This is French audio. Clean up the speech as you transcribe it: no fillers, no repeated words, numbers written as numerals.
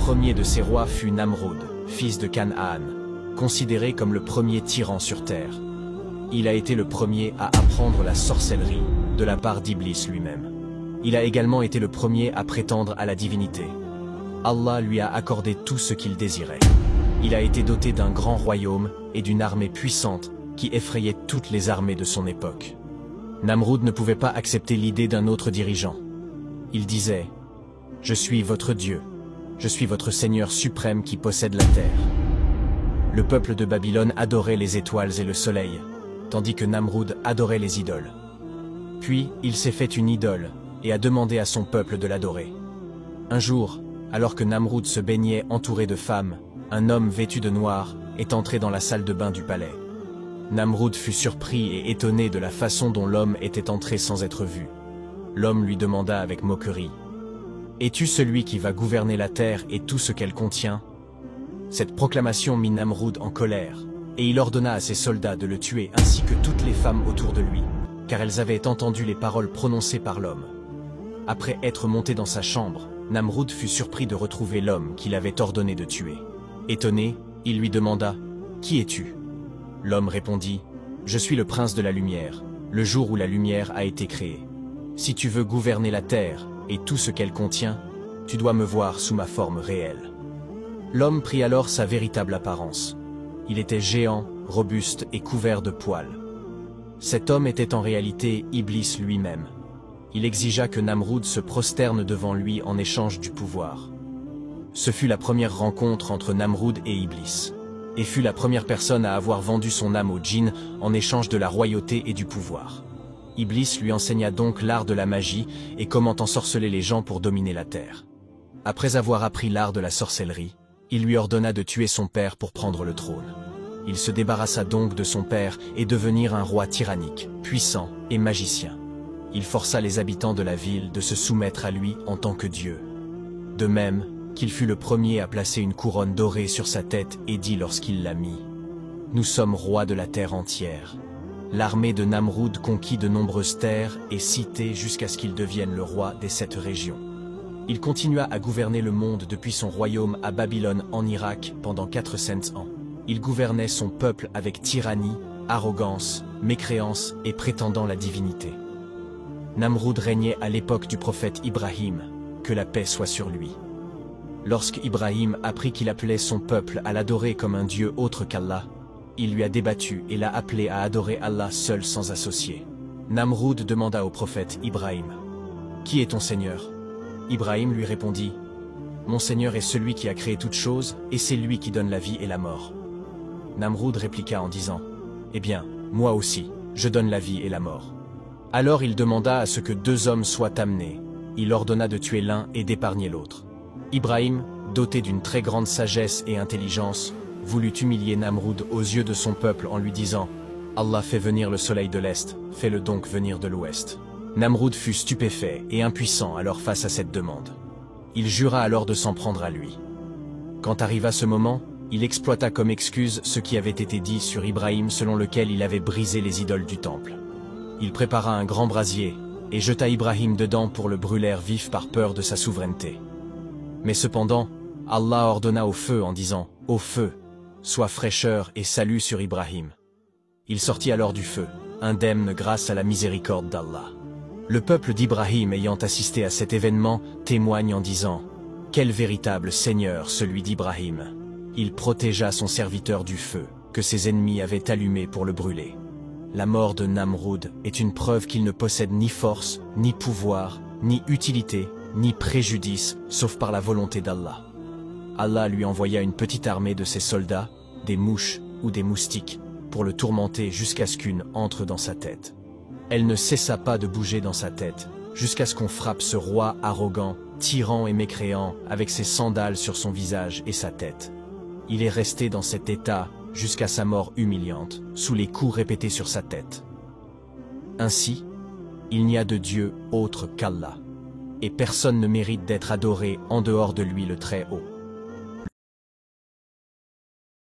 premier de ces rois fut Namroud, fils de Canaan, considéré comme le premier tyran sur terre. Il a été le premier à apprendre la sorcellerie de la part d'Iblis lui-même. Il a également été le premier à prétendre à la divinité. Allah lui a accordé tout ce qu'il désirait. Il a été doté d'un grand royaume et d'une armée puissante qui effrayait toutes les armées de son époque. Namroud ne pouvait pas accepter l'idée d'un autre dirigeant. Il disait « Je suis votre Dieu, je suis votre Seigneur suprême qui possède la terre. » Le peuple de Babylone adorait les étoiles et le soleil, tandis que Namroud adorait les idoles. Puis il s'est fait une idole et a demandé à son peuple de l'adorer. Un jour, alors que Namroud se baignait entouré de femmes, un homme vêtu de noir est entré dans la salle de bain du palais. Namroud fut surpris et étonné de la façon dont l'homme était entré sans être vu. L'homme lui demanda avec moquerie « Es-tu celui qui va gouverner la terre et tout ce qu'elle contient ?» Cette proclamation mit Namroud en colère, et il ordonna à ses soldats de le tuer ainsi que toutes les femmes autour de lui, car elles avaient entendu les paroles prononcées par l'homme. Après être monté dans sa chambre, Namroud fut surpris de retrouver l'homme qu'il avait ordonné de tuer. Étonné, il lui demanda « Qui es-tu » L'homme répondit « Je suis le prince de la lumière, le jour où la lumière a été créée. Si tu veux gouverner la terre et tout ce qu'elle contient, tu dois me voir sous ma forme réelle. » L'homme prit alors sa véritable apparence. Il était géant, robuste et couvert de poils. Cet homme était en réalité Iblis lui-même. Il exigea que Namroud se prosterne devant lui en échange du pouvoir. Ce fut la première rencontre entre Namroud et Iblis, et fut la première personne à avoir vendu son âme au djinn en échange de la royauté et du pouvoir. Iblis lui enseigna donc l'art de la magie et comment ensorceler les gens pour dominer la terre. Après avoir appris l'art de la sorcellerie, il lui ordonna de tuer son père pour prendre le trône. Il se débarrassa donc de son père et devenir un roi tyrannique, puissant et magicien. Il força les habitants de la ville de se soumettre à lui en tant que Dieu. De même qu'il fut le premier à placer une couronne dorée sur sa tête et dit lorsqu'il l'a mis « Nous sommes rois de la terre entière ». L'armée de Namroud conquit de nombreuses terres et cités jusqu'à ce qu'il devienne le roi des 7 régions. Il continua à gouverner le monde depuis son royaume à Babylone en Irak pendant 400 ans. Il gouvernait son peuple avec tyrannie, arrogance, mécréance et prétendant la divinité. Namroud régnait à l'époque du prophète Ibrahim, que la paix soit sur lui. Lorsque Ibrahim apprit qu'il appelait son peuple à l'adorer comme un dieu autre qu'Allah, il lui a débattu et l'a appelé à adorer Allah seul sans associé. Namroud demanda au prophète Ibrahim « Qui est ton Seigneur ?» Ibrahim lui répondit « Mon Seigneur est celui qui a créé toutes choses et c'est lui qui donne la vie et la mort. » Namroud répliqua en disant « Eh bien, moi aussi, je donne la vie et la mort. » Alors il demanda à ce que 2 hommes soient amenés. Il ordonna de tuer l'un et d'épargner l'autre. Ibrahim, doté d'une très grande sagesse et intelligence, voulut humilier Namroud aux yeux de son peuple en lui disant « Allah fait venir le soleil de l'Est, fais-le donc venir de l'Ouest. » Namroud fut stupéfait et impuissant alors face à cette demande. Il jura alors de s'en prendre à lui. Quand arriva ce moment, il exploita comme excuse ce qui avait été dit sur Ibrahim selon lequel il avait brisé les idoles du temple. Il prépara un grand brasier et jeta Ibrahim dedans pour le brûler vif par peur de sa souveraineté. Mais cependant, Allah ordonna au feu en disant « Ô feu, sois fraîcheur et salut sur Ibrahim. » Il sortit alors du feu, indemne grâce à la miséricorde d'Allah. Le peuple d'Ibrahim ayant assisté à cet événement témoigne en disant « Quel véritable Seigneur celui d'Ibrahim ! Il protégea son serviteur du feu, que ses ennemis avaient allumé pour le brûler. » La mort de Namroud est une preuve qu'il ne possède ni force, ni pouvoir, ni utilité, ni préjudice, sauf par la volonté d'Allah. Allah lui envoya une petite armée de ses soldats, des mouches ou des moustiques, pour le tourmenter jusqu'à ce qu'une entre dans sa tête. Elle ne cessa pas de bouger dans sa tête, jusqu'à ce qu'on frappe ce roi arrogant, tyran et mécréant, avec ses sandales sur son visage et sa tête. Il est resté dans cet état jusqu'à sa mort humiliante, sous les coups répétés sur sa tête. Ainsi, il n'y a de Dieu autre qu'Allah, et personne ne mérite d'être adoré en dehors de lui le Très-Haut.